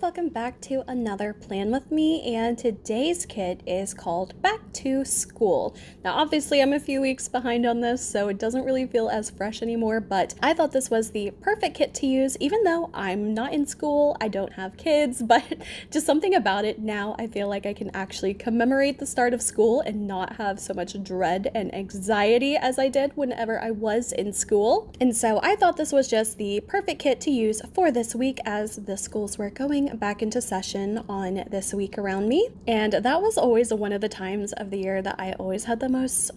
welcome back to another plan with me, and today's kit is called Back to School. Now obviously I'm a few weeks behind on this, so it doesn't really feel as fresh anymore, but I thought this was the perfect kit to use even though I'm not in school, I don't have kids, but just something about it now I feel like I can actually commemorate the start of school and not have so much dread and anxiety as I did whenever I was in school. And so I thought this was just the perfect kit to use for this week as the schools were going back into session on this week around me. And that was always one of the times of the year that I always had the most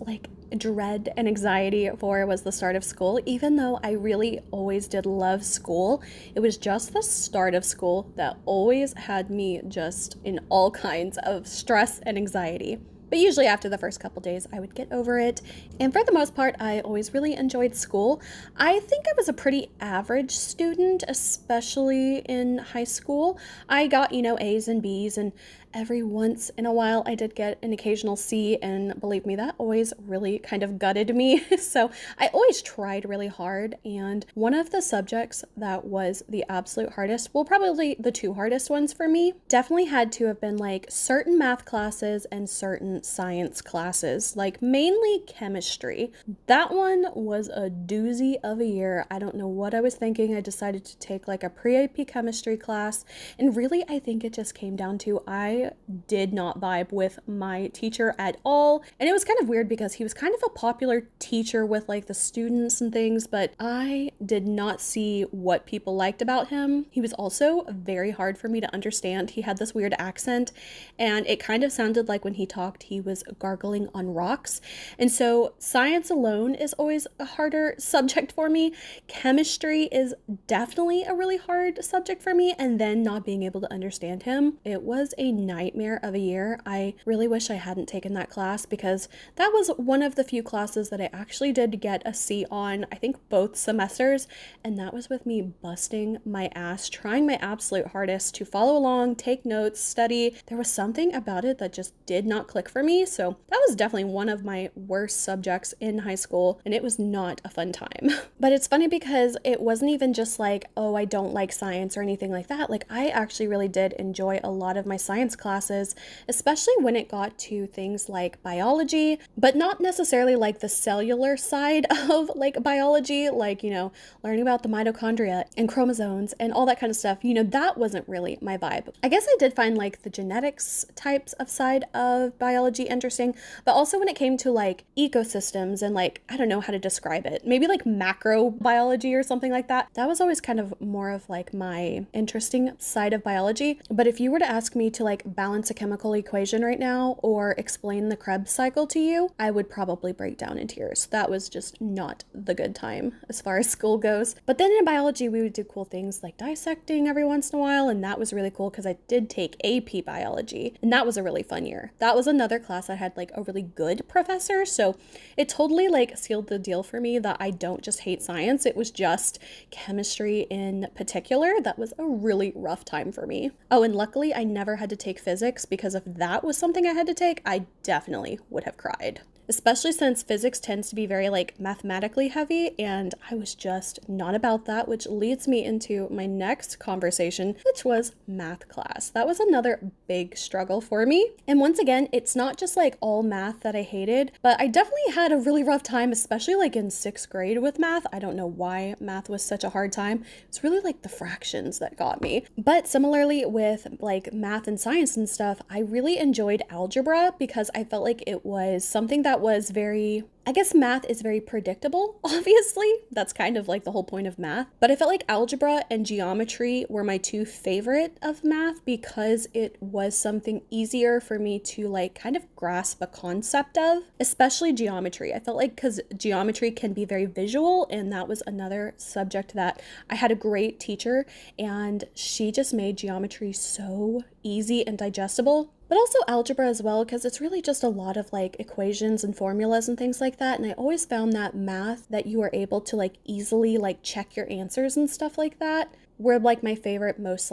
dread and anxiety for was the start of school. Even though I really always did love school, it was just the start of school that always had me just in all kinds of stress and anxiety. But usually after the first couple days, I would get over it. And for the most part, I always really enjoyed school. I think I was a pretty average student, especially in high school. I got, A's and B's, and every once in a while I did get an occasional C, and believe me, that always really kind of gutted me. So I always tried really hard, and one of the subjects that was the absolute hardest, well, probably the two hardest ones for me, definitely had to have been certain math classes and certain science classes, mainly chemistry. That one was a doozy of a year. I don't know what I was thinking. I decided to take a pre-AP chemistry class, and really I think it just came down to I did not vibe with my teacher at all. And it was kind of weird because he was kind of a popular teacher with the students and things, but I did not see what people liked about him. He was also very hard for me to understand. He had this weird accent, and it kind of sounded like when he talked he was gargling on rocks. And so science alone is always a harder subject for me. Chemistry is definitely a really hard subject for me, and then not being able to understand him, it was a nightmare of a year. I really wish I hadn't taken that class because that was one of the few classes that I actually did get a C on, I think both semesters, and that was with me busting my ass, trying my absolute hardest to follow along, take notes, study. There was something about it that just did not click for me, so that was definitely one of my worst subjects in high school, and it was not a fun time. But it's funny because it wasn't even just oh, I don't like science or anything like that. I actually really did enjoy a lot of my science classes, especially when it got to things like biology, but not necessarily the cellular side of biology, learning about the mitochondria and chromosomes and all that kind of stuff. That wasn't really my vibe. I guess I did find the genetics types of side of biology interesting, but also when it came to ecosystems and I don't know how to describe it, maybe macrobiology or something like that. That was always kind of more of my interesting side of biology. But if you were to ask me to balance a chemical equation right now or explain the Krebs cycle to you, I would probably break down in tears. That was just not the good time as far as school goes. But then in biology, we would do cool things like dissecting every once in a while, and that was really cool because I did take AP biology, and that was a really fun year. That was another class that had a really good professor, so it totally sealed the deal for me that I don't just hate science. It was just chemistry in particular that was a really rough time for me. Oh, and luckily I never had to take physics, because if that was something I had to take, I definitely would have cried. Especially since physics tends to be very mathematically heavy, and I was just not about that, which leads me into my next conversation, which was math class. That was another big struggle for me. And once again, it's not just all math that I hated, but I definitely had a really rough time, especially in 6th grade with math. I don't know why math was such a hard time. It's really the fractions that got me. But similarly with math and science and stuff, I really enjoyed algebra because I felt it was something that was very, I guess math is very predictable, obviously. That's kind of the whole point of math. But I felt algebra and geometry were my two favorite of math because it was something easier for me to kind of grasp a concept of, especially geometry. I felt because geometry can be very visual, and that was another subject that I had a great teacher, and she just made geometry so easy and digestible. But also algebra as well, because it's really just a lot of equations and formulas and things like that. And I always found that math that you are able to easily check your answers and stuff like that were my favorite, most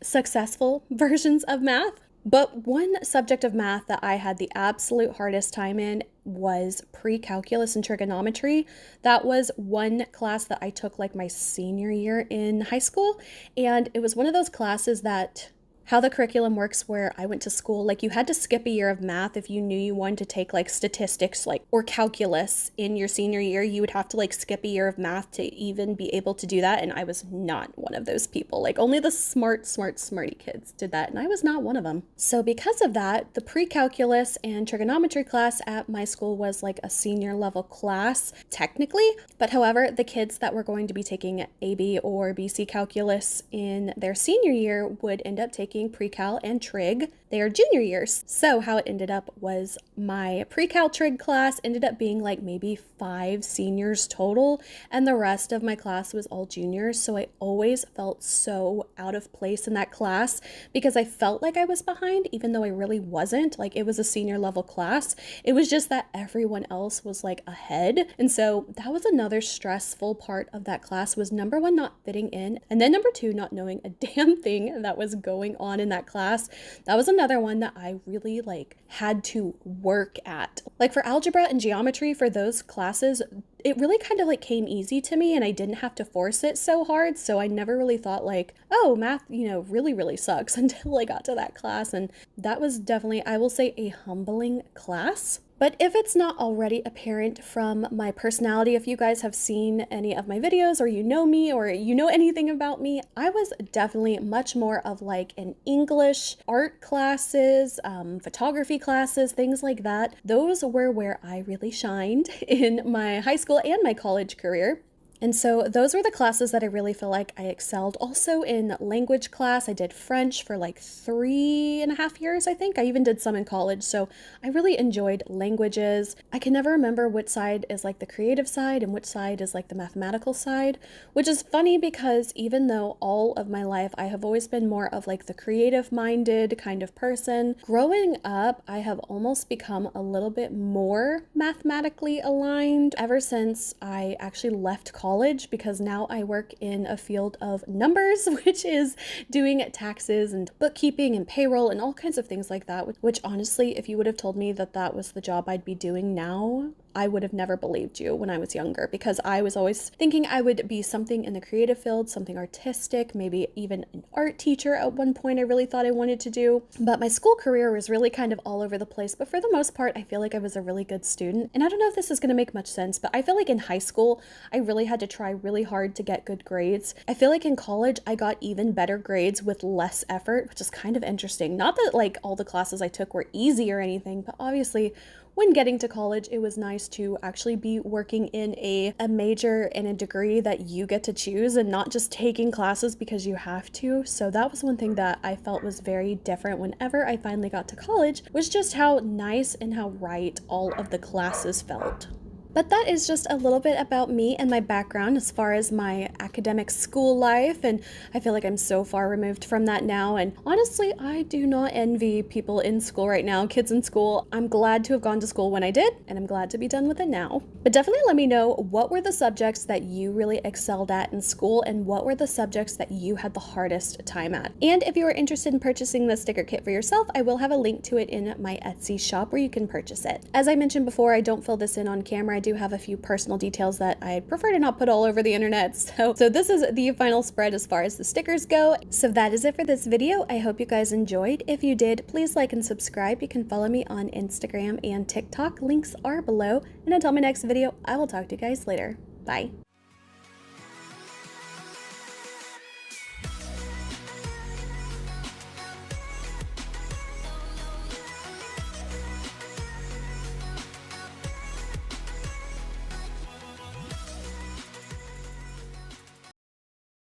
successful versions of math. But one subject of math that I had the absolute hardest time in, was pre-calculus and trigonometry. That was one class that I took like my senior year in high school, and it was one of those classes that how the curriculum works where I went to school, like you had to skip a year of math if you knew you wanted to take like statistics like or calculus in your senior year. You would have to like skip a year of math to even be able to do that, and I was not one of those people. Like only the smarty kids did that, and I was not one of them. So because of that, the pre-calculus and trigonometry class at my school was like a senior level class technically, but however, the kids that were going to be taking AB or BC calculus in their senior year would end up taking pre-cal and trig their junior years. So how it ended up was my pre-cal trig class ended up being like maybe 5 seniors total, and the rest of my class was all juniors. So I always felt so out of place in that class because I felt like I was behind even though I really wasn't. Like it was a senior level class. It was just that everyone else was like ahead. And so that was another stressful part of that class, was number 1, not fitting in, and then number 2, not knowing a damn thing that was going on in that class. That was another one that I really like had to work at. Like for algebra and geometry, for those classes, it really kind of like came easy to me and I didn't have to force it so hard. So I never really thought like, oh, math, really sucks until I got to that class. And that was definitely, I will say, a humbling class. But if it's not already apparent from my personality, if you guys have seen any of my videos or you know me or you know anything about me, I was definitely much more of like an English, art classes, photography classes, things like that. Those were where I really shined in my high school and my college career. And so those were the classes that I really feel like I excelled. Also in language class, I did French for like 3.5 years, I think. I even did some in college. So I really enjoyed languages. I can never remember which side is like the creative side and which side is like the mathematical side, which is funny because even though all of my life I have always been more of like the creative minded kind of person, growing up, I have almost become a little bit more mathematically aligned ever since I actually left college, because now I work in a field of numbers, which is doing taxes and bookkeeping and payroll and all kinds of things like that, which honestly, if you would have told me that that was the job I'd be doing now, I would have never believed you when I was younger, because I was always thinking I would be something in the creative field, something artistic, maybe even an art teacher at one point I really thought I wanted to do. But my school career was really kind of all over the place. But for the most part, I feel like I was a really good student. And I don't know if this is going to make much sense, but I feel like in high school, I really had to try really hard to get good grades. I feel like in college, I got even better grades with less effort, which is kind of interesting. Not that like all the classes I took were easy or anything, but obviously when getting to college, it was nice to actually be working in a major and a degree that you get to choose and not just taking classes because you have to. So that was one thing that I felt was very different whenever I finally got to college, was just how nice and how right all of the classes felt. But that is just a little bit about me and my background as far as my academic school life, and I feel like I'm so far removed from that now, and honestly, I do not envy people in school right now, kids in school. I'm glad to have gone to school when I did, and I'm glad to be done with it now. But definitely let me know, what were the subjects that you really excelled at in school, and what were the subjects that you had the hardest time at? And if you are interested in purchasing the sticker kit for yourself, I will have a link to it in my Etsy shop where you can purchase it. As I mentioned before, I don't fill this in on camera. I do have a few personal details that I'd prefer to not put all over the internet. So this is the final spread as far as the stickers go. So that is it for this video. I hope you guys enjoyed. If you did, please like and subscribe. You can follow me on Instagram and TikTok. Links are below. And until my next video, I will talk to you guys later. Bye.